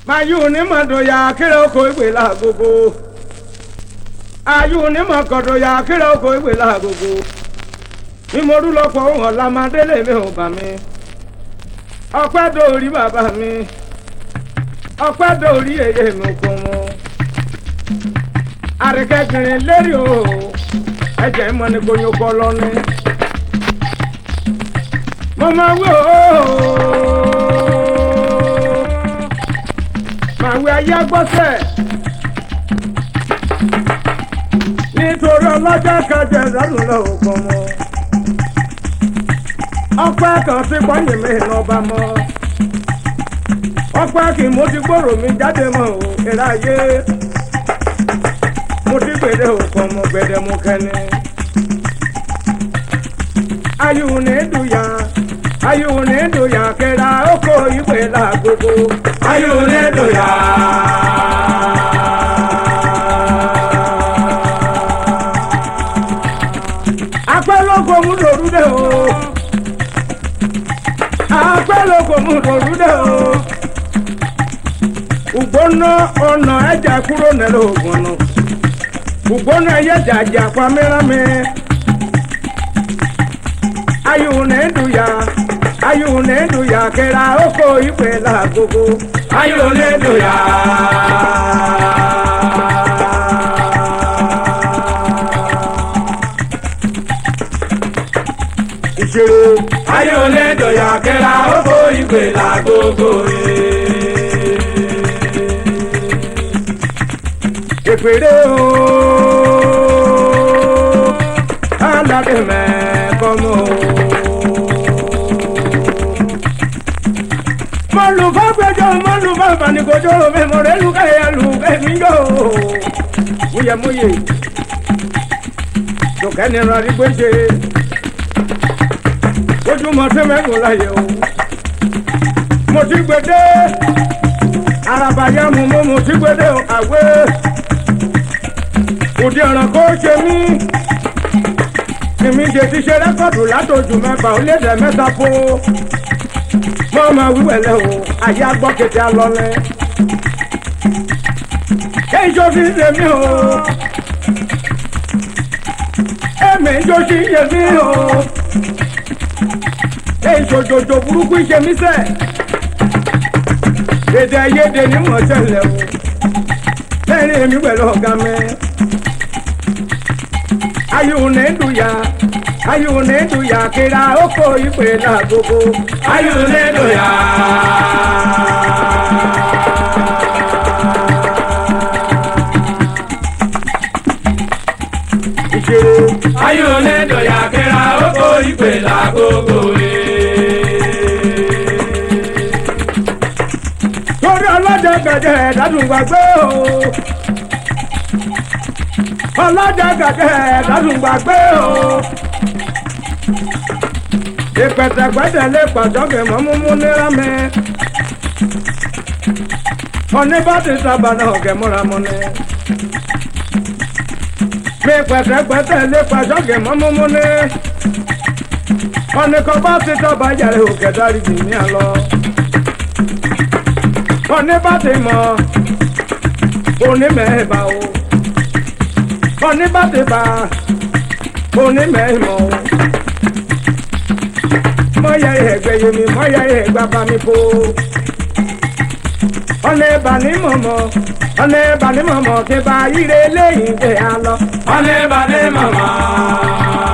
Mayu ni mado ya kira ko igbe la gogo. Ayu ni makodo ya kira ko igbe la gogo. Imoru lopo won la ma dele mi o ba mi. Ọpẹ́ dórí bàbá mi. Ọpẹ́ dórí èyè mi ko mo. Arikekirin lérí o. Ẹ̀jẹ̀ mo ni ko yoko lọ́ni. Mo ma wo Màwé ayé gbọ́sẹ̀ nítorí ọlọ́jọ́ kẹjẹ lọ́dún lọ́wọ́ pọ̀ mọ́. Ọpẹ́ kan sí pọ́yìn mi lọ́ba mọ́. Ọpẹ́ kì mo ti gbòòrò mi jáde mọ́ o ìrà ayé. Mo ti gbèdé òkò mọ́ gbèdé mú kẹ́ni. Ayù ní dùyà. Ayu ne doya kera oko iwe la gogo. Ayu ne doya. Apẹ́lọ́kọ̀ mú lòrúdé o. Apẹ́lọ́kọ̀ mú lòrúdé o. Ugbóná ọ̀nà ẹ̀jẹ̀ kúrò nílò ògùn. Ugbóná ẹ̀yẹ jàjà pa mìíràn. Ayu ne doya. Ayu ne doya kera oko iwe la gogo. Ayu ne doya. Ìṣòro. Ayu ne doya kera oko iwe la gogo. Ìpèrè o. Aládé mẹ́kọ́mọ́. Mọ́lùfá fanikojo mẹ́mọ̀rẹ́ lùkẹ́yà lùkẹ́míjọ́. Múyẹmúyẹ. Tòkẹ́ni rárí gbéṣe. Ojúmọ́ tí mẹ́gùn láyé o. Mo ti gbèdé. Àràbàyà mo ti gbèdé àwé. Òdi ọ̀ràn kò ṣe mí. Èmi ṣe ti ṣe rẹ́kọ̀dù látòjù mẹ́fà ó lé dẹ̀ mẹ́ta fún. Mo ma wíwẹ̀lẹ̀ o, ayé agbọ́ kété alọ́lẹ̀. Kéjọ́ fi ṣe mí o. Èmi jọ ṣì ṣe mí o. Èjòjòjò burúkú ṣe mí sẹ̀. Èdè ayédè ni mo ṣẹlẹ̀ o. Lẹ́yìn èmi pẹ̀lú ọ̀gá mi. Ayu ne duya. Ayu ne doya kera oko iwe la gogo. Ayu ne doya. Ìṣòro. Ayu ne doya kera oko iwe la gogo. Torí ọlọ́jọ́ gẹ̀dẹ̀ dádùn gbàgbé o. Ọlọ́jọ́ gẹ̀dẹ̀ dádùn gbàgbé o. Ìpẹ̀tẹ̀pẹ̀tẹ̀ lè pàjọ́gẹ̀ mọ́ múmú nira mi. Ọ̀ní bá ti sábà náà ọ̀gẹ̀ múra mọ́ ni. Mi pẹ̀tẹ̀pẹ̀tẹ̀ lè pàjọ́gẹ̀ mọ́ múmú ni. Ọ̀ní kan bá ti sábà yàrá òkè dárí jì ní àlọ́. Ọ̀ní bá ti mọ̀ òní mẹ́ẹ̀bà o. Ọ̀ní bá ti bá òní mẹ́ẹ̀mọ̀ o. Mọ́yá ẹ̀gbẹ́ yẹmi mọ́yá ẹ̀gbá bá mi fò. Ọ̀nà ẹ̀bà ní mọ̀mọ́ kí bá ire lẹ́yìn tẹ̀ á lọ. Ọ̀nà ẹ̀bà ní mọ̀mọ́.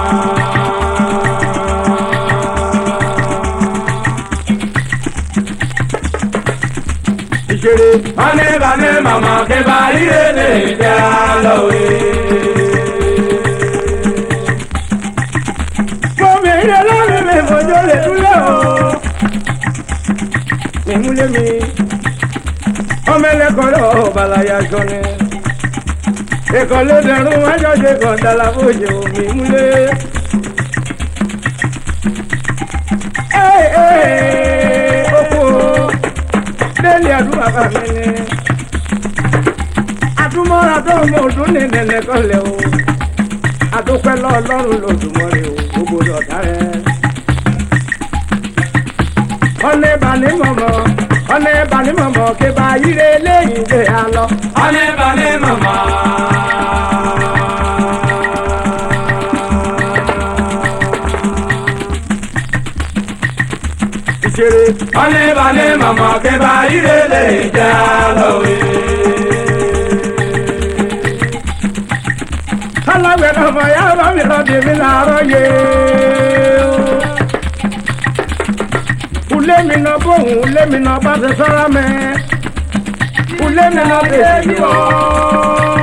Ìṣeré. Ọ̀nà ẹ̀bà ní mọ̀mọ́ kí bá ire lẹ́yìn tẹ̀ á lọ. Mojo le dúlé o. Ìmúlé mi. Ọmọ ẹlẹ́kọ̀ọ́ balaya sọ́ni. Ìkọ̀lé dẹ̀rùn ajọ́jẹ́ kan dala bóyè omi múlé. Oko délé àdúrà bá mi ní. Àdúmọ́ra tó mọ̀ ọdún ní nẹ̀nẹ̀ kọ́lẹ̀ o. Àdúpẹ́ lọ́ọ̀lọ́run lòdùmọ́rẹ́ o. Gbogbo ọ̀dà rẹ̀. Ọ̀nà ìbà ní mọ̀mọ́, ọ̀nà ìbàní mọ̀mọ́ kí bá yíre lẹ́yìn ilé alọ́. ọ̀nà ìbàní mọ̀mọ́. ìṣeré. ọ̀nà ìbàní mọ̀mọ́ kí bá yíre lẹ́yìn ilé alọ́ wí. alágbẹ̀ náà mọ̀ yá bá mi lọ́ọ́ dèmí làárọ̀ yé. Ule mi na bohun, ule mi na ba se sara me. Ule mi na baby o.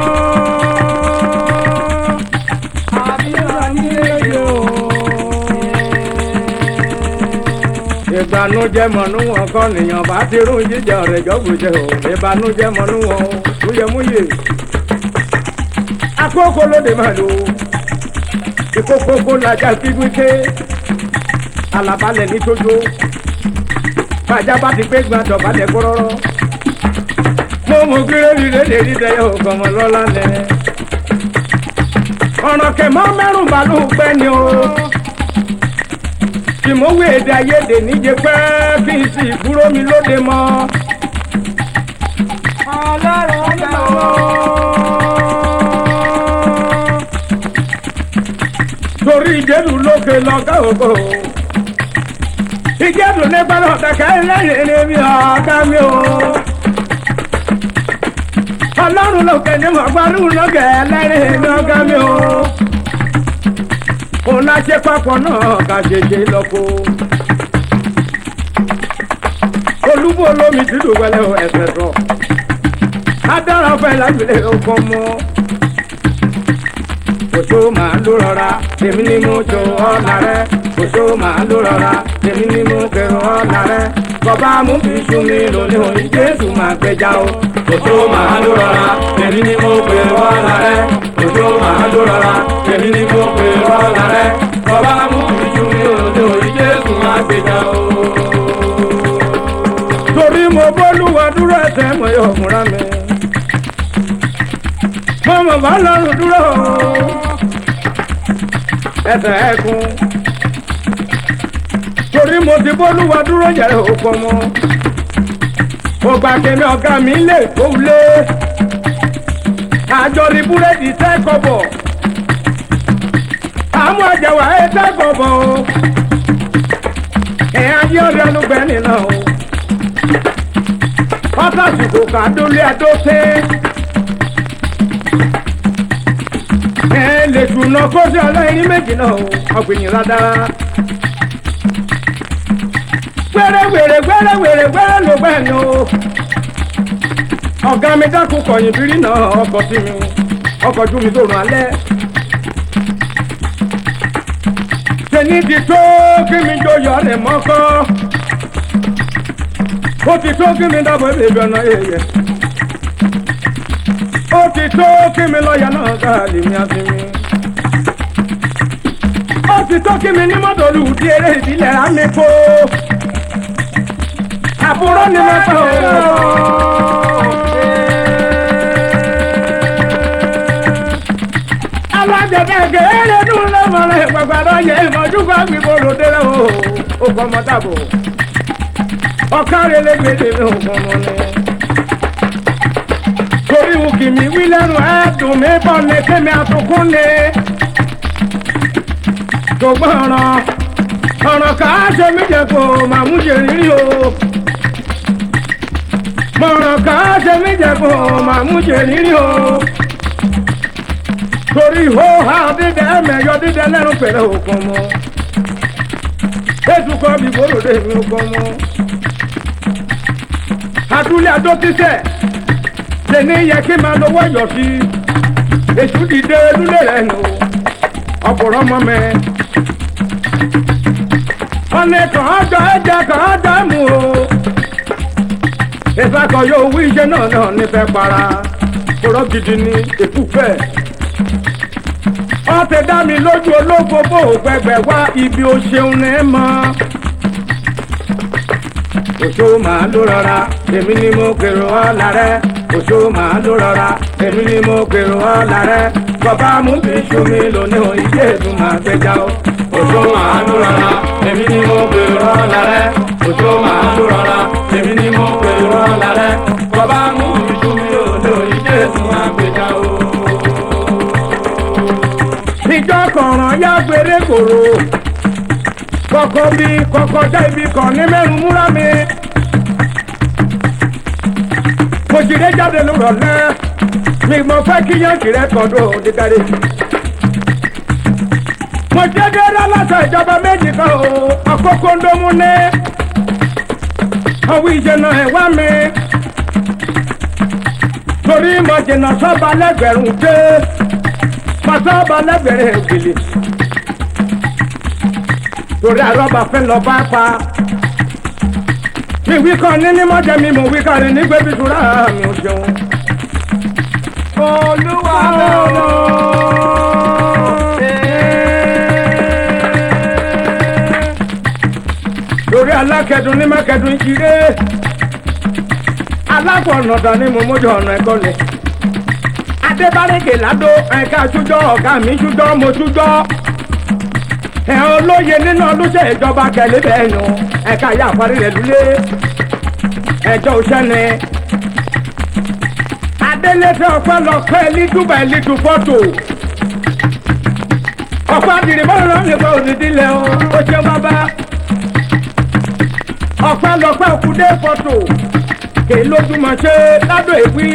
Ìbànújẹ́ mọ̀nú wọn kọ́ nìyàn bá ti rún jíjẹ rẹ̀ jọ́gbùjẹ́ o. Ìbànújẹ́ mọ̀nú wọn o, múyẹmúyẹ. Akókó lóde máa lò. Ìkókókó lajà kígbíké. Alábàálẹ̀ ní tójó. Bàjá bá ti gbé gbàdọ̀ balẹ̀ kọ́rọ́rọ́. Mo mú gírèrè lè rí dẹ́yẹ òkànmọ́ lọ́la lẹ̀. Ọ̀ràn kẹ̀mọ́ mẹ́rùn bàlú pẹ́ ni o. Ìmọ̀wé èdè àìyedè níje pẹ́ kí n sì kúrò mi lóde mọ́. Ọlọ́run ọ̀gá o. Torí ìjẹ́rù lókè lọ́gá ògo. Ìjẹ́dù ní gbọ́dọ̀ kẹ̀kẹ́ lẹ́yìn ní mi ọ̀gá mi o. Ọlọ́run lókè ní mọ̀gbárù lókè lẹ́yìn ní ọ̀gá mi o. Òun náà ṣe papọ̀ náà ká ṣèṣe lọ́kọ́. Olúbó olómi dídùn wẹlé ẹsẹ̀ sọ. Adára fẹ́ lágbèlè ọkọ mọ́. Kòtò máa ló rọra, èmi ni mo jọ ọ̀la rẹ̀. Kòtò máa ló rọra, èmi ni mo kẹrù ọ̀la rẹ̀. Bọ́bá mú fi sún mi lónìí òní Jésù máa gbẹja o. Kòtò máa ló rọra, èmi ni mo kẹrù ọ̀la rẹ̀. Kòtò máa ló rọra, èmi ni mo kẹrù ọ̀la rẹ̀. Bọ́bá mú fi sún mi lónìí òní Jésù máa gbẹja o. Torí mo bọ́lúwa dúró ẹsẹ̀ mọ̀ yóò múra mi. Mo mọ̀ bá lọ́rùn dúró ẹsẹ̀ ẹkún. Torí mo ti bọ́lúwa dúró yẹ òkò mọ́. Mo gbà kẹ́mi ọ̀gá mi lè kó lé. Àjọrí búrẹ́dì tẹ́kọ̀bọ̀. Àmú àjẹwà ẹ̀ tẹ́kọ̀bọ̀ o. Ẹ̀yà yí ọ̀rẹ́ ọlùgbẹ́ni náà o. Pátásìkò kàdólé àdóté. Lè ṣùnà kó sí ọlọ́yin méjì náà o. Ọ̀gbìnyìn ládàá. Gbẹ́rẹ́ ló gbẹ́ ni o. Ọ̀gá mi dákun kọ̀yìn bírí náà ọkọ̀ sí mi. Ọkọ̀ jú mi lórun alẹ́. Tẹ̀ní ti tó kí mi jọyọ̀ rẹ̀ mọ́kọ́. Ó ti tó kí mi dábọ̀ èbè ọ̀nà èyẹ. Ó ti tó kí mi lọ́ọ̀yà náà ká lè mi àti mi. Ó ti tó kí mi ní mọ́tò olùdí eré ìbílẹ̀ àmì kó. Àbúrò ni mẹ́ta o. Alájẹ̀dẹ̀ gẹ̀ẹ́rẹ́ dùn lọ́mọ̀rẹ́ gbàgbàdo yẹ ìmọ̀jú bá gbìbò lòdì rẹ̀ o. Ó kọ́ ọmọ dàbò. Ọ̀kárẹ̀ lẹ́gbẹ̀dẹ̀ mi ò mọ̀ mọ́ ni. Torí wù kì mí wí lẹ́nu ẹ̀dùn mi bọ̀ ní kémi àtúnkún ni. Ṣùgbọ́n ọ̀ràn ká ṣe mí jẹ́ kó màmú ṣe rírí o. Mọ̀ràn ká ṣe mí jẹ́ kó màmú ṣe rírí o. Torí hó ha dídẹ mẹ́yọ dídẹ lẹ́nu pẹ̀lẹ́ òkun mọ́. Ètù kọ́ bí gbólóde mi ò kọ́ mọ́. Àdúlé adó tíṣẹ̀. Tẹ̀ní yẹ kí máa lọ́wọ́ yọ̀ sí. Èṣù dìde lúlé rẹ̀ nù. Ọ̀pọ̀rọ̀ mọ́ mẹ́. Ọ̀nẹ́ kàn án jọ ẹ̀jẹ̀ kàn án jọ mú o. Ìfẹ́kọ̀ yóò wí iṣẹ́ náà nífẹ̀ẹ́ para. Kòrọ́ gidi ni èkú fẹ́. Wọ́n ti dá mi lójú ológo bó gbẹgbẹ wá ibi ó ṣeun ní mọ́. Òṣó máa ló rọra, èmi ni mo kèrò ọ̀la rẹ̀. Òṣó máa ló rọra, èmi ni mo kèrò ọ̀la rẹ̀. Bàbá mú bí iṣu mi lónìí o, ìdí ètò máa gbẹja o. Òṣó máa ló rọra, èmi ni mo kèrò ọ̀la rẹ̀. Òṣó máa ló rọra, èmi ni mo kèrò ọ̀la rẹ̀. kòrò kọ̀kọ́ bí kọ̀kọ́ já ibi kan ní mẹ́rin múra mi. mo jìrè jáde lórọ̀ náà mi mo fẹ́ kí yẹn jìrè kọ́dọ̀ òdìdarí. mo jẹ́ déédéé aláṣọ ìjọba méjì kan o àkókò ń dómú ní ọwọ́ ìjẹ̀nà ẹ̀ wá mi. torí mo jìnnà sọ́ba lẹ́gbẹ̀rún dé mo sọ́ba lẹ́gbẹ̀rún èkìlì. torí àrọ́bà fẹ́ lọ bá pa. mi wí kan ní mọ́jẹ́ mi mo wí kan ní gbẹ́bí tura mi ò ṣeun. olúwa ọ̀nà. torí alákẹ́dùn ní mákẹ́dùn ìjíré. alákọ̀ọ́nàdà ni mo mójú ọ̀nà ẹ̀kọ́ lẹ̀. adébárèké ládó ẹ̀ka ṣújọ́ ọ̀gá mi ṣújọ́ mo ṣújọ́. ẹ̀ olóye nínú olùṣẹ́ ìjọba kẹ̀lé bẹ́ẹ̀ nù ẹ̀ka yà parí rẹ̀ lulẹ̀. ẹjọ́ òṣèlè. adélẹ́fẹ́ ọ̀pẹ́ lọ pẹ́ lítúbà lítú fọ́tò. ọ̀pẹ́ àdìrí bọ́ọ̀lù náà nípa òdìdílẹ̀ o ó ṣe bàbá. ọ̀pẹ́ lọ pẹ́ òkúdé fọ́tò. kè lójúmọ̀ ṣe ládùn èwì.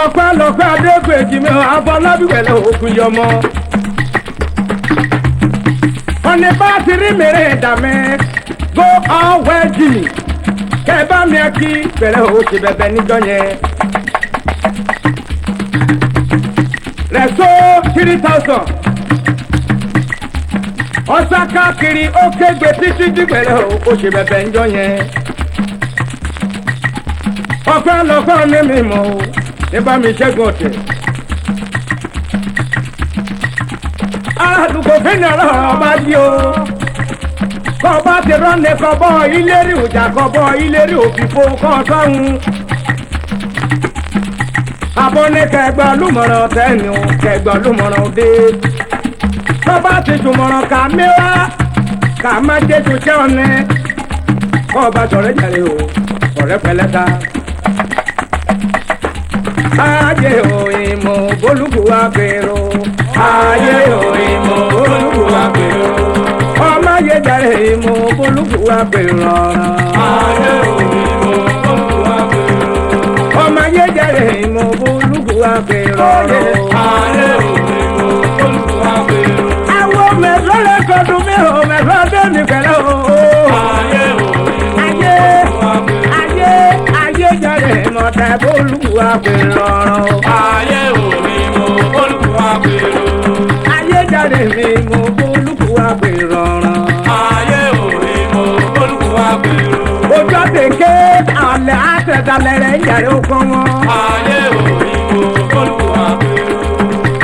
ọ̀pẹ́ lọ́pẹ́ adégbèjì mi afọlábíwẹ̀lẹ̀ òkun yọmọ. ọ̀nì bá ti rí mèrè dàmẹ́ go ọ̀wẹ́ jì kẹ́ bá mi kí bẹ̀rẹ̀ o ṣe bẹ̀bẹ̀ níjọ́ yẹn. rẹ̀sọ́ 3000 ọ̀sáká kiri ó kégbe títí dìgbẹ̀rẹ̀ o ṣe bẹ̀bẹ̀ níjọ́ yẹn. ọ̀pẹ́ lọ́pẹ́ ní mímọ́ o nígbà mi ṣẹ́gun ọ̀tẹ̀. aládùúgbò fẹ́ni ọlọ́run ọba jí o. kọ́bá ti rọ́ọ̀nì kọ́bọ́ ìlérí ìjà kọ́bọ́ ìlérí òfìfo kọ́ sọ́hun. àbọ̀ ní kẹgbẹ́ olúmọ̀ràn tẹ́ni o kẹgbẹ́ olúmọ̀ràn dé. kọ́bá ti jùmọ̀ràn kà mẹ́wàá kà má dé tó ṣẹ́ ọ̀nẹ́. kọ́ọ̀bá sọ̀rọ̀ jàre o ọ̀rẹ́ pẹ̀lẹ́ta. ayé òyìnbó bolúkú wa gbèrò. ayé òyìnbó bolúkú wa gbèrò. ọmọ ayé jàre ìmọ̀ bolúkú wa gbèrò. ayé òyìnbó bolúkú wa gbèrò. ọmọ ayé jàre ìmọ̀ bolúkú wa gbèrò. ayé òyìnbó bolúkú wa gbèrò. àwọn mẹ́sàn-án lẹ́kọ̀ọ́dún mi ò mẹ́sàn-án dé mi pẹ̀lẹ́ o. ayé òyìnbó bolúkú wa gbèrò. ayé jàre ìmọ̀ tẹ̀ bolúkú wa gbèrò. ayé òyìnbó bolúkú wa gbèrò. ayé jàre mi mo bolúkú wa gbèrò. ayé òyìnbó bolúkú wa gbèrò. ojú àtẹ̀ké àlẹ́ àtẹ̀dálẹ̀ rẹ̀ ń yàrá òkú wọn. ayé òyìnbó bolúkú wa gbèrò.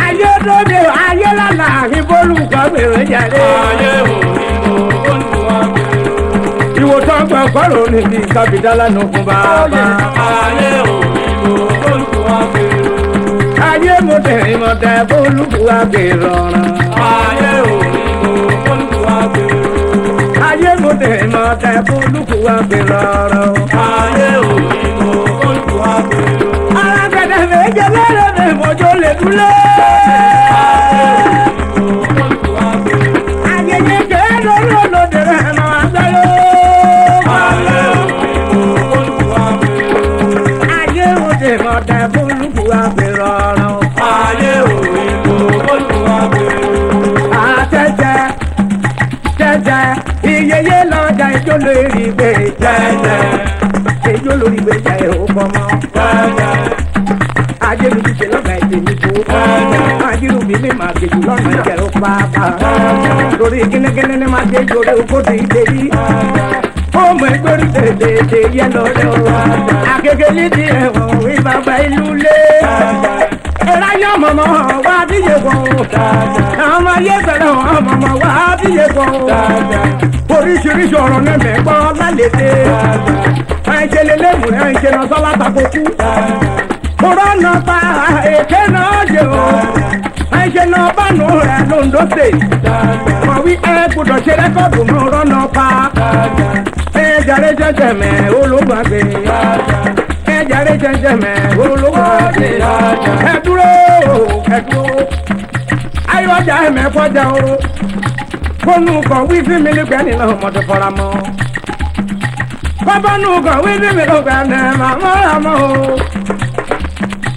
ayé dóde ayé lálá mi bolúkú wa gbèrò jàre. ayé òyìnbó bolúkú wa gbèrò. ìwòsàn gbọ̀ngbọ̀rọ̀ níbi kábídálà nù fún bàbá. ayé òyìnbó bolúkú wa gbèrò. ayé mo tẹ̀ mo tẹ̀ bolúkú wa gbèrò. ayé òyìnbó bolúkú wa gbèrò. ayé mo tẹ̀ mo tẹ̀ bolúkú wa gbèrò. ayé òyìnbó bolúkú wa gbèrò. alágbẹ̀dẹ méje lẹ́rẹ̀ mi mọ́jọ́ lè dúlé. ayé òyìnbó bolúkú wa gbèrò. ayé yẹn kẹ́ lórí olóde rẹ̀ máa gbẹ́rẹ́. ayé òyìnbó bolúkú wa gbèrò. ayé mo tẹ̀ mo tẹ̀ bolúkú wa gbèrò. ayé òyìnbó bolúkú wa gbèrò. àtẹ̀jẹ̀ jẹ́jẹ́ iyeye lọ́jà ijó lórí ìgbé jẹ́jẹ́ ijó lórí ìgbé jẹ́ òpómọ́ jẹ́jẹ́ ajé mi ti ṣe lọ́nà èdè mi kú jẹ́jẹ́ ajírù mi mi máa gbèjì lọ́nà ìjẹ̀rù pàápàá lórí gínígíní ni máa gbé ìjòrè òkòtò ìdèrí ọmọ ìgbórí tètè yẹ lọ́dọ̀ àgègè nídìí ẹ̀wọ̀n ìbàbà ìlú lé ẹ̀ráyọ̀ mọ̀mọ́ wá díje kọ́ ọmọ ayé bẹ̀rẹ̀ mọ̀mọ́ wá díje kọ́ oríṣiríṣi ọ̀rọ̀ ní mẹ́gbọ́ lálẹ́dẹ́ ẹ̀ṣẹ̀ lélẹ́mù ẹ̀ṣẹ̀ náà sọ́lá takokú kúrọ́ náà pa èké náà jẹ o ẹ̀ṣẹ̀ náà bá nù rẹ̀ lóńdó tè wọ́n wí ẹ gbọ́dọ̀ ṣe rẹ́kọ̀dù mọ́ ọ̀rọ̀ náà pa ẹ̀jàre jẹjẹ mẹ́ olùgbàgbé ẹ̀jàre jẹjẹ mẹ́ olùgbàgbé ẹ dúró mẹ́ kọjá o kónú kan wí sí mi nígbà nínú ọmọdé fọra mọ́ kọ́bọ́nù kan wí sí mi nígbà nínú màmá mọ́ o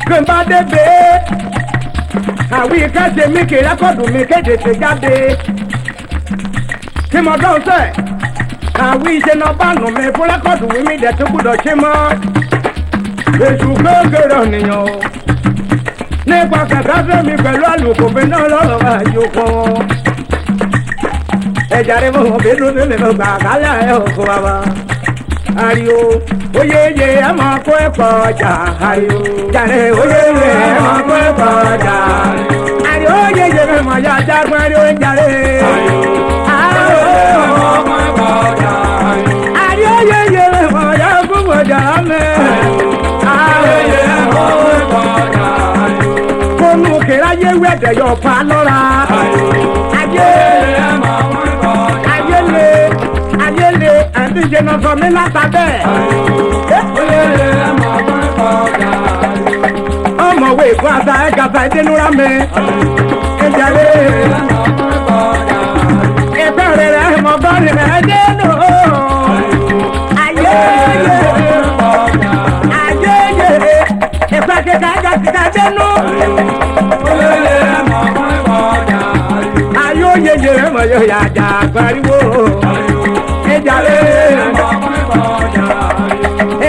kí n bá débè àwí kẹ́sẹ̀ mi kì í rẹ́kọ̀dù mi kéde ṣe jáde kí mo dán sẹ́ àwí iṣẹ́ náà bá nù mí fún rẹ́kọ̀dù wí mi dẹ̀ tó gbúdọ̀ ṣe mọ́ èṣù kékeré ọ̀nìyàn o nípa kẹ̀kẹ́ mi pẹ̀lú àlùkò mi náà lọ́rọ̀ àjòkò ẹ̀jà rẹ̀ mọ̀ bí dúdú nínú gbàgálà ẹ̀ òkú bàbá ariwo oyeye ẹ̀ máa kó ẹ̀kọ́ ọjà ariwo jàre oyeye ẹ̀ máa kó ẹ̀kọ́ ọjà ariwo oyeye ẹ̀ máa yá jágbọ́n ariwo jàre ariwo oyeye ẹ̀ máa yá gbogbo ọjà mẹ́ kónú kìláyé wẹ̀dẹ̀ yọ̀ pa lọ́ra ayé àti ìjẹnà sọ mí látàbẹ̀. ọmọwé ìfún àṣà ẹ̀gàfà ìdínúra mi. ìjàre ìfẹ́ rẹ̀ mọ̀ bọ́ọ̀rì rẹ̀ dénú. ayé ìfẹ́ kíkà ẹ̀gàfà dénú. ayé òyìnbó rẹ̀ mọ̀ yóò yà jà pariwo.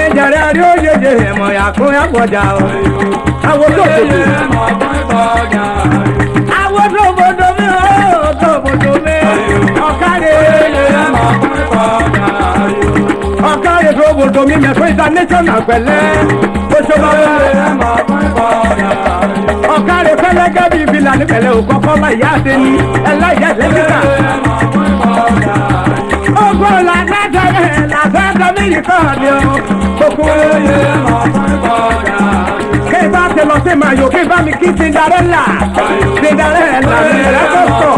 ìjàre àrí òyìnbó rẹ̀ mọ̀ yà kún yà gbọ́jà o. àwọn tó bòdò mi ó tó bòdò mi ọ̀kárẹ̀ tó bòdò mi mẹ́fọ́ international pẹ̀lẹ́ oṣù bàbá ọ̀kárẹ̀ fẹ́lẹ́ gẹ́bí ìfìlà nípẹ̀lẹ́ òkọ́kọ́ láyé àdéní ẹlẹ́yẹ lẹ́gbẹ̀ká ogun làgbàdà mílì kọ́ọ̀dì o kókó kí bá ti lọ sí màyò kí bá mi kí Cinderella mi rẹ̀ tó sọ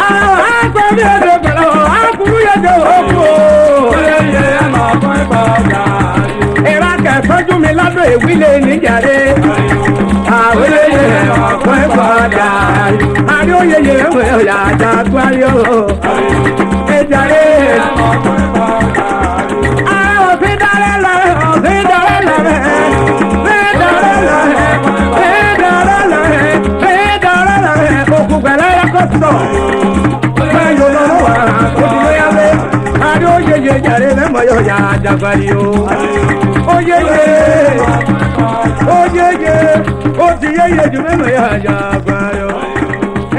àwọn àgbẹ̀bí èdè pẹ̀lú àkúrú yẹ̀dẹ̀ òkú ìrákẹ̀ tọ́jú mi lọ́dọ̀ ìwílé níjàre àwọn oyeye ọ̀pọ̀ ìpọ̀dà àrí oyeye ẹ̀wẹ̀ ọ̀yà àjàgbárí o ìjàre òfin darẹ̀ lọ́rẹ̀ òkú pẹ̀lẹ́ ẹ̀kọ́tọ̀ mẹ́yọ̀ lọ́rọ̀ wà òdìlé yálé àrí oyeye jàre lẹ́mọ̀ ọ̀yà àjàgbárí o oyeye ó ti yéye jù mẹ́mọ̀ ọ̀yà àjàgbárí o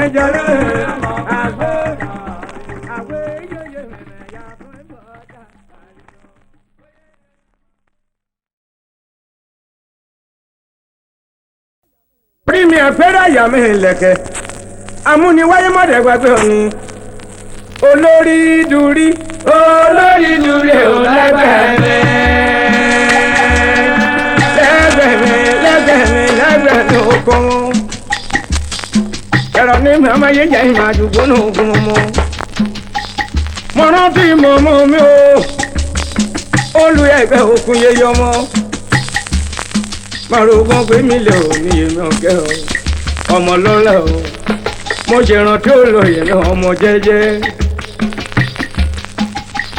ìjàre àgbẹ̀ yéye mẹ́mọ̀ ọ̀yà àjàgbárí o. Premier fẹ́rẹ̀ àyàmẹ́ ìlẹ̀kẹ̀ amúniwáyé mọ̀dẹ́gbàgbé ọ̀ni olórí dùrí ò lẹ́gbẹ̀ẹ́ okòó ẹ̀rọ ní màmá yé jẹ́ ìmọ̀ àdúgbò náà ogun mọ́ mo rántí mọ̀mọ́ mi o olú ẹgbẹ́ òkun yé yọmọ màrúgbọ́n pé mi lè ò ní èmi ọ̀gẹ́ o ọmọ lọ́la o mo ṣe rántí olóyè ní ọmọ jẹ́jẹ́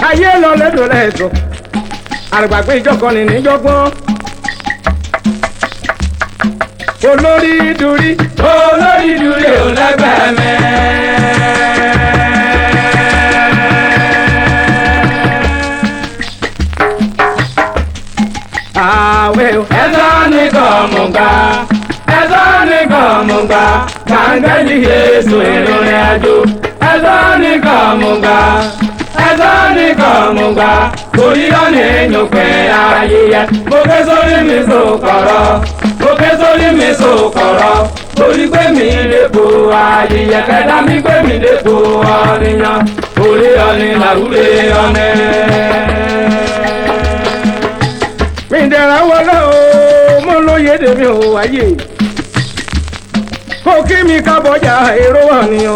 ayé lọ lẹ́dọ̀ lẹ́ẹ̀tọ́ àrùgbàgbé ìjọkọ̀ni níjọ́gbọ́n olórí dùrí ò lẹ́gbẹ̀ẹ́ mẹ́. àwẹ̀ ẹ̀sọ́ ní kọ̀ọ̀mùgbà kàńgẹ́lì Jésù ìrìn àjò ẹ̀sọ́ ní kọ̀ọ̀mùgbà torí ọ̀nà èèyàn pẹ̀ ayẹyẹ mo ké sórí mi sòkọ̀rọ̀ torí pé mi lè po ayẹyẹ kẹta mi pé mi lè po ọ̀nìyàn orí ọ̀nì làwúlé ọ̀nẹ́. mi dẹ̀ra wọlé o mo lóye dèmi o wáyé kó kí mi kábọ̀jà èrò wà ní o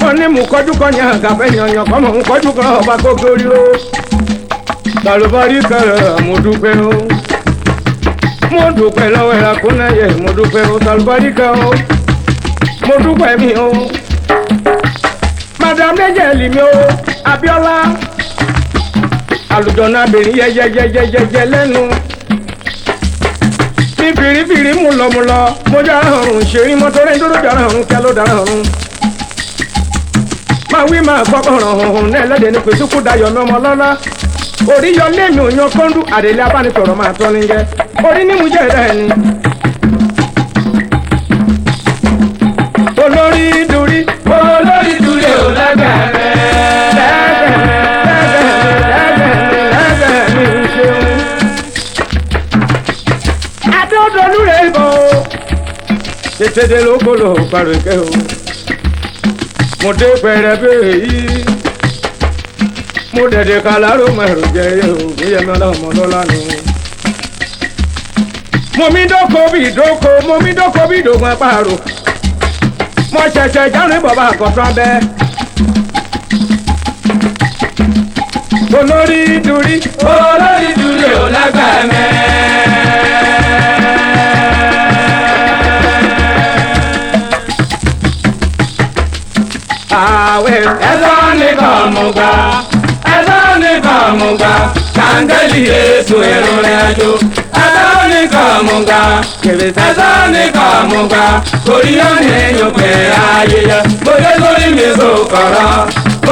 wọ́n ní mú kọjú kan yàn gàfẹ́ yanyan kọ́ mọ̀ ń kọjú kan ọba kó gorí o balùbárí kẹrẹ mo dúpẹ́ o mo dúpẹ́ lọ́wọ́ ẹ̀rọ kúnlẹ̀ yẹ mo dúpẹ́ o balùbárí kẹ o mo dúpẹ́ mi o madam lẹ́jẹ̀lì mi o Abíọ́lá àlùjọ̀nà abìnrin yẹyẹyẹyẹyẹ lẹ́nu bí fìrífìrí mú lọ mo dára ọ̀run ṣerí mọ́tò rẹ̀ dúró dára ọ̀run kí a ló dára ọ̀run máa wí máa gbọ́kànràn ọ̀hún náà ẹlẹ́dẹ̀ ní pẹ̀sùkú dayọ̀ lọ́mọ lọ́lá orí yọ lémi òyàn kọ́ńdú àdèlé abánisọ̀rọ̀ máa tọ́ ní jẹ́ orí ní mú jẹ́ rẹ̀ ni. olórí dùrí ò lágbàrẹ́. lẹ́gbẹ̀ẹ́ mi ṣeun. adódolú rẹ̀ bọ̀ tètè dé lókòlò pàrọ̀kẹ́ o mo dé pẹ̀rẹ̀ bẹ́ẹ̀ yìí mo dẹ̀dẹ̀ kàlárò mẹ́rù jẹ́ o bóyá mẹ́lá ọmọ lọ́la nù. mo mi dóko bí ìdógún apárò mo ṣẹ̀ṣẹ̀ jáde bọ̀bá àkọ́tọ́ bẹ́ẹ̀. olórí dùrí ò lágbàrẹ́. àwẹ̀ ẹ̀sán nìkan mo gbà kàńgẹ́lì èso ìrìn àjò. ẹ̀sán nìkan mo gbà torí ọ̀nà èèyàn pé ayé yẹ. mo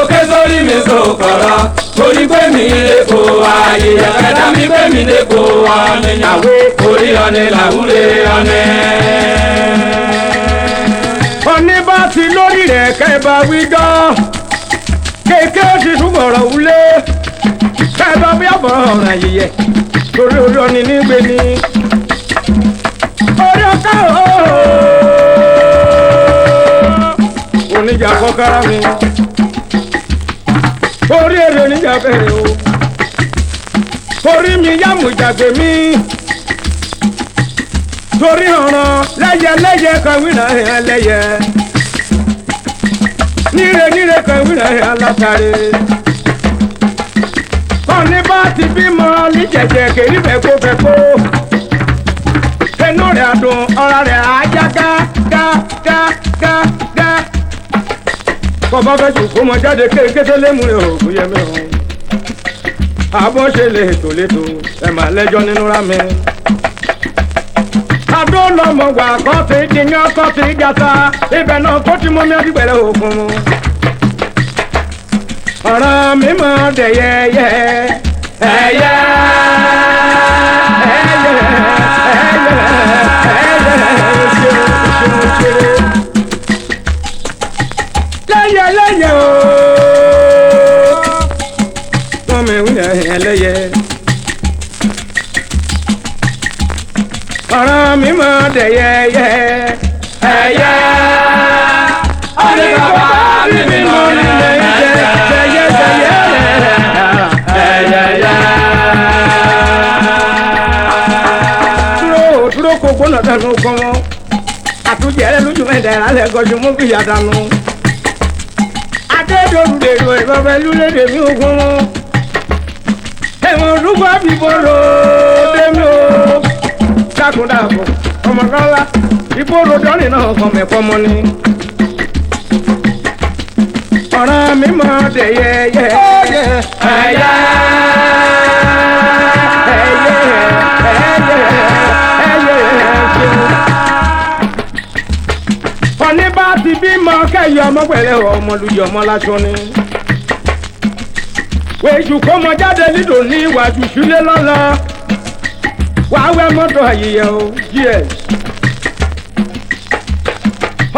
ké sórí mi sókọ̀rọ̀ torí pé mi lè kó ayé yẹ. ẹ̀dá mi pé mi lè kó ọ̀nìyàn torí ọ̀nì làwúlé ọ̀nì. ọ̀ní bá ti lórí rẹ̀ kẹ́ẹ̀bá wíjọ́ kéèké ti túbọ̀rọ̀ wúlé kẹ́ẹ̀bá bí àbọ̀rọ̀ ọ̀ràn yìyẹ torí orí ọ̀nì nígbè ní orí ọ̀ká oníjà kọ́kára mi orí èrè oníjà bẹ̀rẹ̀ o orí mi yàmùjàgbé mi torí ọ̀ràn lẹ́yẹ kan wíra ẹ̀ lẹ́yẹ níre kan wíra ẹ̀ alátàrí ọ̀ní bá ti bímọ ní jẹ̀jẹ̀ kèrí fẹ́kó inú rẹ̀ dùn ọ̀rá rẹ̀ ajá gá kọ̀bá fẹ́ jù kó mọ jáde kéékèèké lému rẹ̀ ò bóyá mẹ́rùn àbọ̀ ṣe létò ẹ̀ máa lẹ́jọ́ nínú rámi. adó lọmọ wà kọ́tì jìyàn kọ́tì gàtà ibẹ̀ náà kó tí mo mi àdìgbẹ̀rẹ̀ òkun. ọ̀rọ̀ mi máa dẹ̀yẹyẹ ẹ̀yẹ lẹ́yẹ o wọ́n mi wí ẹlẹ́yẹ. ọ̀rọ̀ mi máa dẹ̀yẹyẹ ẹ̀yẹ ọ̀nì bàbá mi mọ̀ nílẹ̀ dẹ̀yẹyẹ dúró kó gbóná dànù kọ́mọ àtúnjẹ rẹ lójú mẹ́ta alẹ́ gọ́jú mú kìyà dànù. adédọ̀lù dèrò ìbọ̀bẹ̀ lúlẹ̀dẹ̀ mi ò gbọ́n mọ́ ẹ̀wọ̀n olúkọ àbíbọ̀rọ̀ dẹ́mi o dákúndàbọ̀ ọmọ lọ́la ìbòrò dọ́rin náà kàn mẹ́kọ́ mọ́ ni. ọ̀rọ̀ mi mọ̀ dẹ̀yẹyẹ ẹ̀yẹ. ọ̀ní bá ti bímọ kẹ́yọ ọmọ pẹ̀lẹ́ ọmọlúyọ ọmọ lásán ni. wèjù kó mọ jáde nídò ní ìwàjú sílé lọ́lọ́ wàá wẹ́ mọ́tò àyẹ̀yẹ̀ o gs.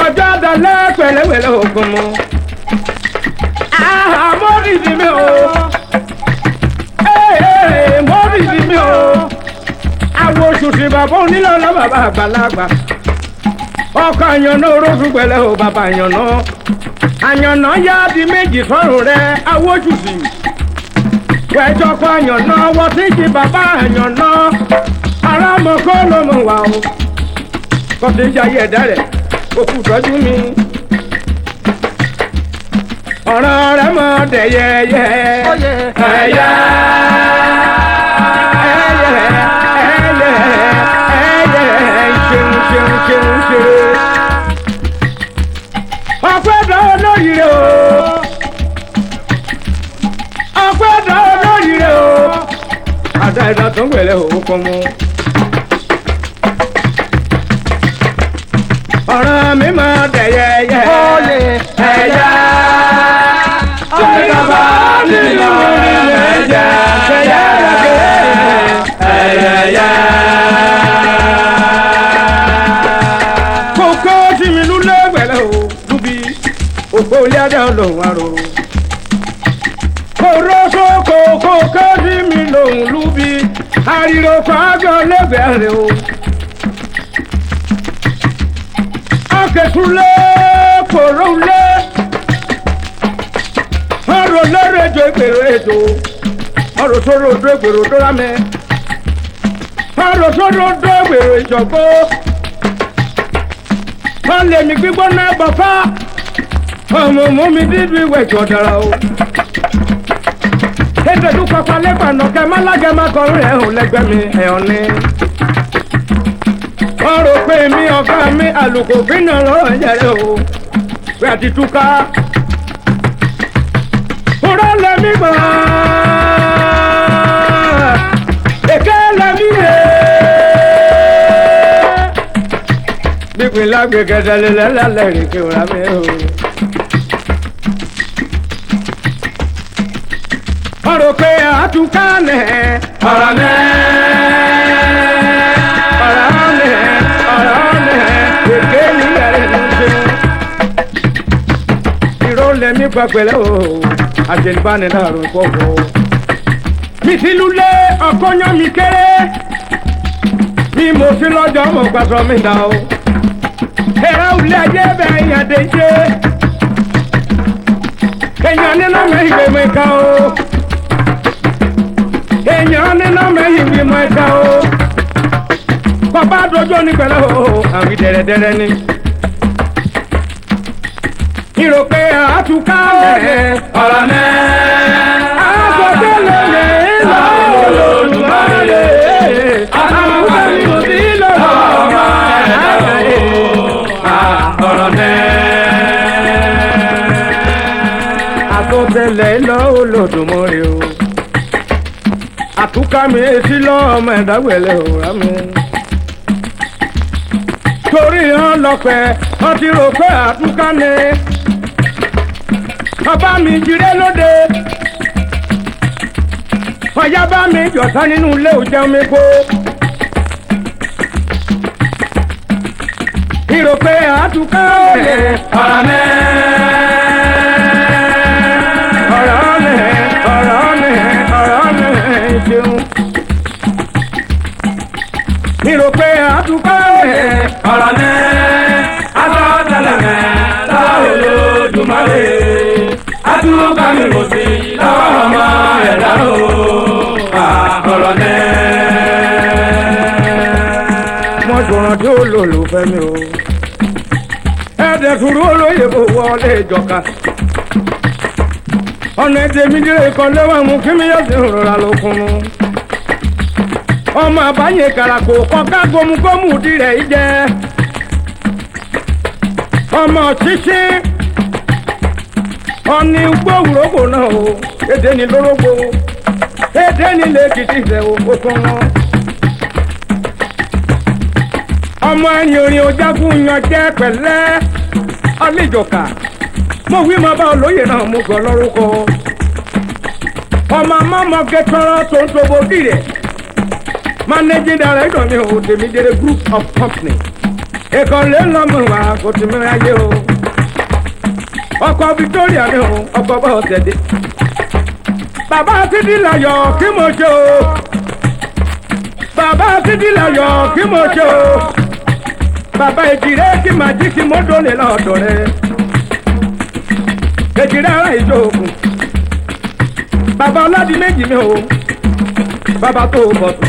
ọjọ́ dalẹ́ pẹ̀lẹ́pẹ̀lẹ́ ògùn mu. mọ́rìdì mi o mọ́rìdì mi o. àwọn oṣù tí bàbá onílọ́lọ́ bàbá àgbàlagbà. ọkọ àyànná orósùn pẹ̀lẹ́ o bàbá àyànná. àyànná yá di méjì sọ́rùn rẹ̀ awójúsì. wẹ́jọ́ kọ́ àyànná wọ́n ti jí bàbá àyànná. ará mọ̀ kó ló mọ̀ wá o. kò sí jayé ẹ̀dá rẹ̀ òkú tọ́jú mi. ọ̀rọ̀ rẹ̀ mọ̀ dẹ̀yẹyẹ ẹ̀yẹ. àdá ẹ̀dá tó ń gbèlè òwò kan mú. ọ̀ràn mi máa dẹ̀yẹ̀yẹ̀. Olè ẹ̀yà oníkàbá nínú ẹ̀jẹ̀ ẹ̀yẹ̀yẹ̀. kókó tí mi lulẹ̀ gbẹ̀lẹ̀ o dúbí òpó ilé adé ọlọ́run àrò. kòrókò kókó tí mi lòun lúbi àrírò fàájọ lẹ́gbẹ̀ẹ́ rẹ̀ o. akẹ́tùlẹ̀ kòrólẹ̀ ọ̀rọ̀ lẹ́rẹ̀ẹ́jọ ìgbèrò ètò ọ̀rọ̀ sọ̀rọ̀ odò ìgbèrò tó rámẹ́ ọ̀rọ̀ sọ̀rọ̀ odò ìgbèrò ìjọ̀gbọ́ wọ́n lè mi gbígbóná bàfá ọmọ mú mi dídú ìwẹ̀ ìjọ dára o. ètò ìdúkọ̀ palẹ́ pàǹdọ̀kẹ́ málágẹ́ mákọrin ẹ̀hún lẹ́gbẹ́ mi ẹ̀hún ni. wọ́n rò pé mi ọ̀gá mi àlùkò fínà lọ́rọ̀ ìjẹ̀rẹ̀ o pé àti túká. kúrò lẹ́mí gbà èké lẹ́mí yé. bípin lágbè kẹsẹ̀lẹ̀ lẹ́lẹ́lẹ́ rìn kí wọ́n mi o. wọ́n rò pé àtúká nẹ̀ ọ̀rọ̀ mẹ́. èké ní ẹ̀rẹ́ ló ń ṣe. ìrọ̀lẹ́ mi gbàgbẹ́lẹ́ o àjẹnibánidàrú kọ̀ọ̀kọ̀. mi ti lulẹ̀ ọkọ̀yán mi kéré bí mo fi lọ́jọ́ mọ̀ gbàtọ́ mi dà o. ẹ̀rọ ulẹ̀ ayé bẹ́ẹ̀ yàn dé ṣe. èèyàn nínú mẹ́yìn gbé mi ká o. èèyàn nínú mẹ́yìn gbé mi ká o. bàbá àdójọ́ ní pẹ̀lẹ́ o àwìn dẹ̀rẹ̀dẹ̀rẹ̀ ni. ìrò pé àtúká lẹ̀ ọ̀rọ̀ mẹ́. àgọ́dẹ́ lè lọ Olódùmarè àtúká mi ò sí lọ́wọ́ ọmọ ẹ̀ ọ̀rọ̀ mẹ́. àtúntẹ̀lẹ̀ lọ Olódùmarè o àtúká mi sí lọ́mọ ẹ̀dáwẹ̀lẹ̀ o rámi. torí hàn lọ́pẹ́ wọ́n ti rò pé àtúká ni ọba mi jíire lóde ọ̀yá bá mi jọ̀sá nínú ilé òjẹun mi kó. ìrò pé àtúká lè ọ̀rọ̀ mẹ́. ṣeun. ìrò pé àtúká lè ọ̀rọ̀ mẹ́. àtọ́tẹ̀lẹ̀ mẹ́ lọ́wọ́ Olódùmarè. àtúkà mi kò sí lọ́wọ́ ọmọ ẹ̀dá o. ọ̀rọ̀ mẹ́. mo sọ̀rọ̀ tí ó lò lò fẹ́ mi o. ẹ̀ẹ́dẹ̀ tùrú olóyè kò wọlé ìjọka. ọ̀nà ètèmí dìre kan lẹ́wọ̀n mú kí mi yọ̀ sí ìrora lókun mu. ọmọ àbáyé kàràkò kọ́ká gomugómù dìrẹ̀ ìjẹ́. ọmọ ṣíṣí ọ̀nì gbòwúrògbò náà o èdè ní lórógbò èdè ní lẹ́kìtì ìfẹ́ òkun wọn. ọmọ ẹni orin ojágun yan jẹ́ pẹ̀lẹ́ ọlẹ́jọ̀ká mo wí máa bá olóyè náà mú gbọ́ lórúkọ. ọmọ amámọ gẹ́tọ́rọ́ tó ń tobo dìrẹ̀ managing director mi ò Tèmídéré group of company. ìkànnì ńlọmọ wa kò tí mi ráyé o. ọkọ̀ Victoria mi ò ọkọ̀ bá ọ̀sẹ̀ dé. bàbá títí láyọ̀ kí mo ṣe o. bàbá títí láyọ̀ kí mo ṣe o. bàbá èjìrẹ́ kí màá jí kí mo dóni lọ́dọ̀ rẹ̀. èjìrẹ́ ara ìjókòó. bàbá ọlọ́dún méjì mi ò. bàbá tó bọ̀ tó.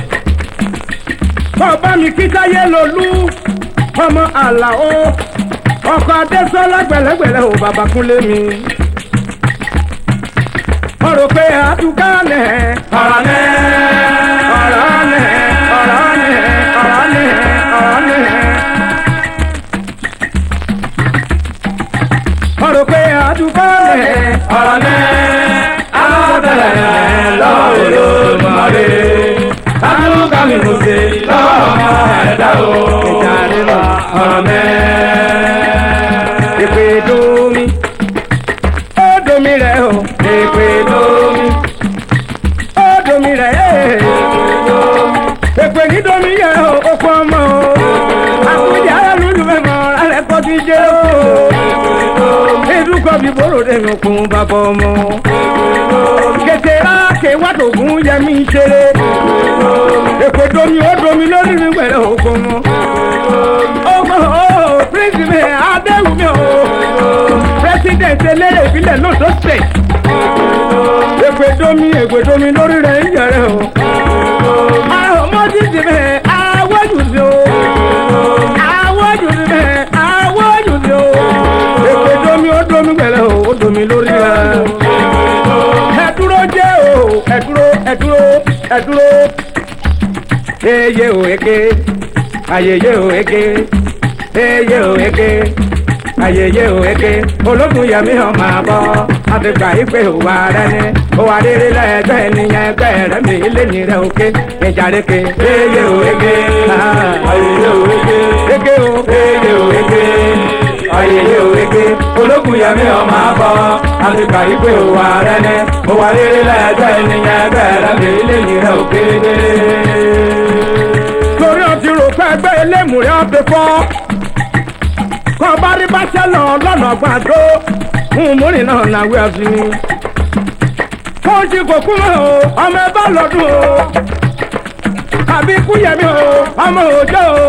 bàbá mi kí táyé lolú ọmọ Àlàó ọkọ̀ Adésọ́lá gbẹ̀lẹ́gbẹ̀lẹ́ ò bàbá Kúnlé mi. ọ̀rọ̀ pé àtúká nẹ̀ ọ̀rọ̀ mẹ́. ọ̀rọ̀ nẹ̀ ọ̀rọ̀ nẹ̀ ọ̀rọ̀ nẹ̀ ọ̀rọ̀ nẹ̀. ọ̀rọ̀ pé àtúká nẹ̀ ọ̀rọ̀ mẹ́. àtọ́tẹ̀lẹ̀ mẹ́ lọ́wọ́ Olódùmarè. Amen. Èpè domi, ó domi rẹ̀ o. Èpè domi, Ó domi rẹ̀ èpè ní domi yẹ o, okun ọmọ o. Àkújẹ alálùlù mẹ́mọ́ alẹ́ kọ́ ti jẹ́ o. Edukọ bí bóró dẹ̀mí okun bàbá ọmọ. Kẹ̀tẹ̀rà kẹwàtògùn yẹmí ṣeré. Èpè domi ó domi lórí mi pẹ̀lú okun ọmọ. Ọmọ o, pírísì mi Adéwùmí o. Pírẹ́sídẹ̀ntì eléré ìbílẹ̀ lóńdó state. Èpè domi lórí rẹ̀ ń yẹrẹ o. Ọmọdé ti bẹ̀ awọ́jù sí o. Awọ́jù ti bẹ̀ awọ́jù sí o. Èpè domi ó domi pẹ̀lẹ́ o, ó domi lórí rẹ̀. Ẹ dúró jẹ́ o, ẹ dúró. Eye o eke, ayeye o eke, eye o eke. Ayẹyẹ o eke ológun yẹmi hàn máa bọ àtìgbà ìpè òwà rẹ ni òwà rere lẹgbẹ ènìyàn ẹgbẹ rẹ mi lẹni rẹ òkè ìjàrèké. eye o eke, ayẹyẹ o eke, Eke o, eye o eke, ayẹyẹ o eke ológun yẹmi ọmọ abọ àtìgbà ìpè òwà rẹ ni òwà rere lẹgbẹ ènìyàn ẹgbẹ rẹ mi lẹni rẹ òkè. torí ọtí rò pé ẹgbẹ́ elémùrẹ́ ọtí fọ́. Kọ́ bá rí bá ṣẹlẹ̀ lọ́nà gbàdó múrin náà náwó ẹ̀sìn ni. Kó o ṣe kò kú mọ́ o, ọmọ ẹ bá lọ́dún o. Àbí kú yẹmi o, ọmọ òjò o.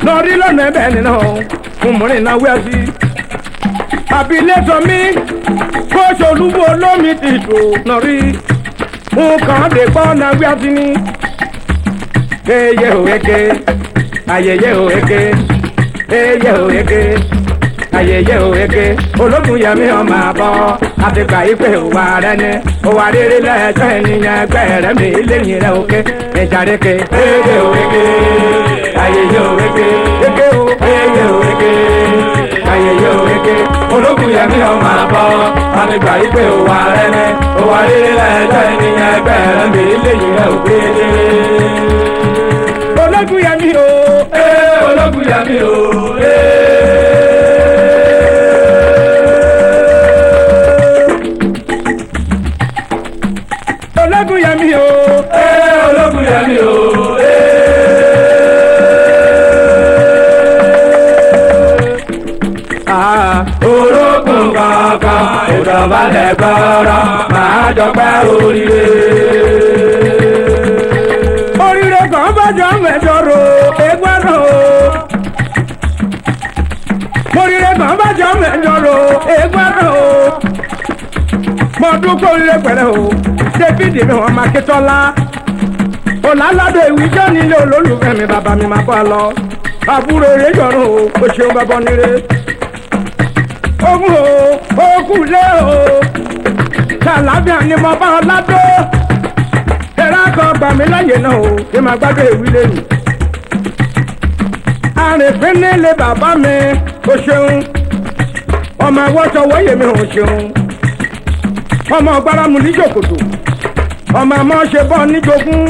Lọ rí lọ́nà ẹbẹ̀ nínú o, múrin náwó ẹ̀sìn. Àbí lẹ́sọ̀ mi, kó o ṣolúwo lómi ti tò lọ rí. Nǹkan lè gbọ́ náwó ẹ̀sìn ni. Eye o eke, ayẹyẹ o eke. Eye o eke, ayẹyẹ o eke ológun yẹmi ọmọ àbọ àtìgbà ìpè òwà rẹ ni òwà rere lẹjọ ènìyàn ẹgbẹ rẹ mi lẹ́yìn rẹ òkè ìjàrèké. eye o eke, ayẹyẹ o eke, Eke o, eye o eke, ayẹyẹ o eke ológun yẹmi ọmọ abọ àtìgbà ìpè òwà rẹ ni òwà rere lẹjọ ènìyàn ẹgbẹ rẹ mi lẹ́yìn rẹ òkè. ológun yẹmi o. Ológun yẹmi o. Ológun yẹmi o. Ológun yẹmi o. Ológun kankan ìdọ̀bálẹ̀ gbọ́rọ̀ máa jọpẹ́ oríire. Oríire kan bájọ́ mẹ́jọ ro egbọ́dọ̀ o. Oríire kan bájọ́ mẹ́jọ ro egbọ́dọ̀ o. Mo dúpọ̀ oríire pẹ̀lẹ́ o. David mi wọn máa ké tọ́lá. Ọ̀làládé ìwíjọ́ nílé olólùfẹ́ mi bàbá mi máa bá lọ. Àbúrò eré yọrùn o, kò ṣeun bàbá nílé. Ogun o, okùn lé o. Ṣàlàbíà ni mo bá ọ ládó. Ẹ̀rọ kan gbà mí láyè náà o, ṣé máa gbádùn èwì lẹ́nu. Àrìnfín nílé bàbá mi, o ṣeun. Ọmọ ẹwọ́sọ wọ́yè mi ò ṣeun. Ọmọ ọgbáramù níjòkòtò. Ọmọ àmọ́ ṣe bọ́ níjogún.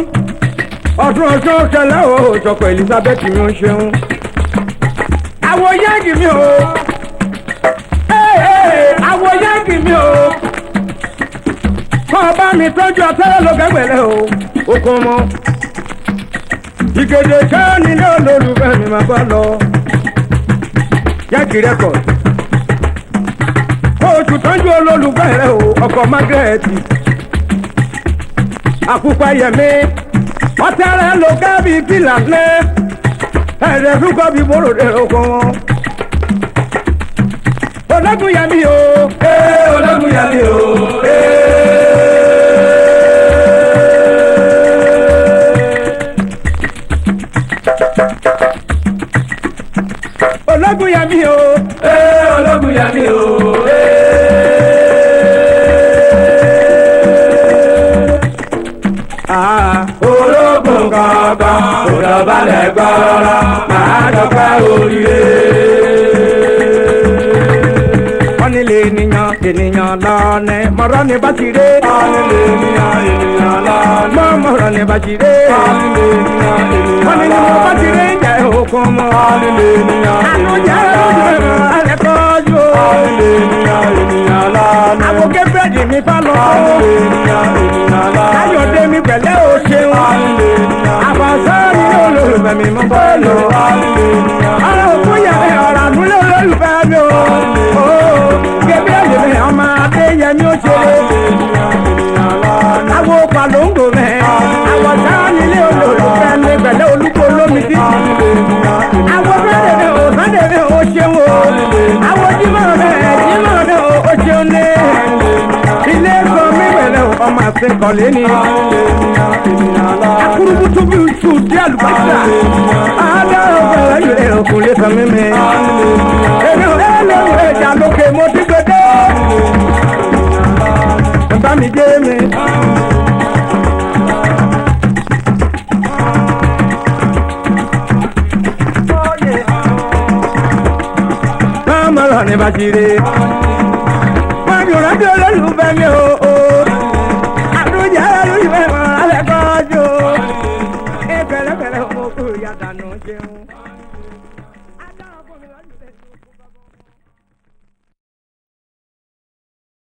Ọdún ọjọ́ ṣẹlẹ̀ o, ìjọkọ̀ Elizabeth mi ò ṣeun. Àwọ̀ yáàgì mi o. Àwọ̀ yáàgì mi o. Kọ́ bá mi tọ́jú afẹ́rẹ́ ló gẹ́gbẹ̀lẹ́ o, okun mọ́. Ìgèdè jẹ́ nílé olólùfẹ́ mi máa bá lọ. Yáàgì rẹ́kọ̀d. Oṣù tọ́jú olólùfẹ́ rẹ o, ọkọ̀ Margaret. Àkùkọ yẹmi, ọ̀tẹ̀rẹ̀ ló gẹ́bí pílà lé. Ẹ̀rẹ̀ fúnkọ́ bí bóró dé okun wọn. Ológun yẹmi o. Ológun yẹmi o. Ológun yẹmi o. Ológun yẹmi o. Ológun kankan kò dọ̀bálẹ̀ gbọ́rọ̀ máa dọ̀pẹ́ oríire. Wọ́n nílé ènìyàn lọ́nà mọ̀rọ́ ní bá ti dé. Ènìyàn lọ́nà Mọ̀rọ̀ ní bá ti dé. Wọ́n nílé bá ti dé jẹ́ òkú. kún mọ́. Hallelujah, àlùjẹ́ alẹ́ kọjú. ènìyàn lánàá. àgùkè búrẹ́dì mi bá lọ. Hallelujah, ènìyàn lánàá. káyọ̀dé mi pẹ̀lẹ́ o ṣeun. Hallelujah, àbàṣà mi ní olólùfẹ́ mi mọ́ bọ́ọ̀lù. hallelujah. ọ̀rọ̀ òkú yẹ mi ọ̀rọ̀ àdúlé olólùfẹ́ mi o. gẹ́gẹ́ bí ọmọ adéyẹmí ó ṣe. àwọn pàlóńgò mẹ́. àwọn sáà nílé olólùfẹ́ mi pẹ̀lẹ́ olúkọ lómi títì. àwọn bẹ́ẹ̀ mi ò sọ́dẹ̀ mi ò ṣeun o. àwọn jímọ̀ mi ò ṣeun ní. ilé kan mi pẹ̀lẹ́ ọmọ àṣekọ̀lé ni. akurubutu bí oṣù dí àlùbáṣà. adáwọ̀ pẹ̀lẹ́ yìí òkú lè sọ mímí. èmi ò lẹ́nu ẹja lókè mo ti gbé dé. bàbá mi jẹ́ mi. ní bàjire. wọ́n yóò rántí olólùfẹ́ mi o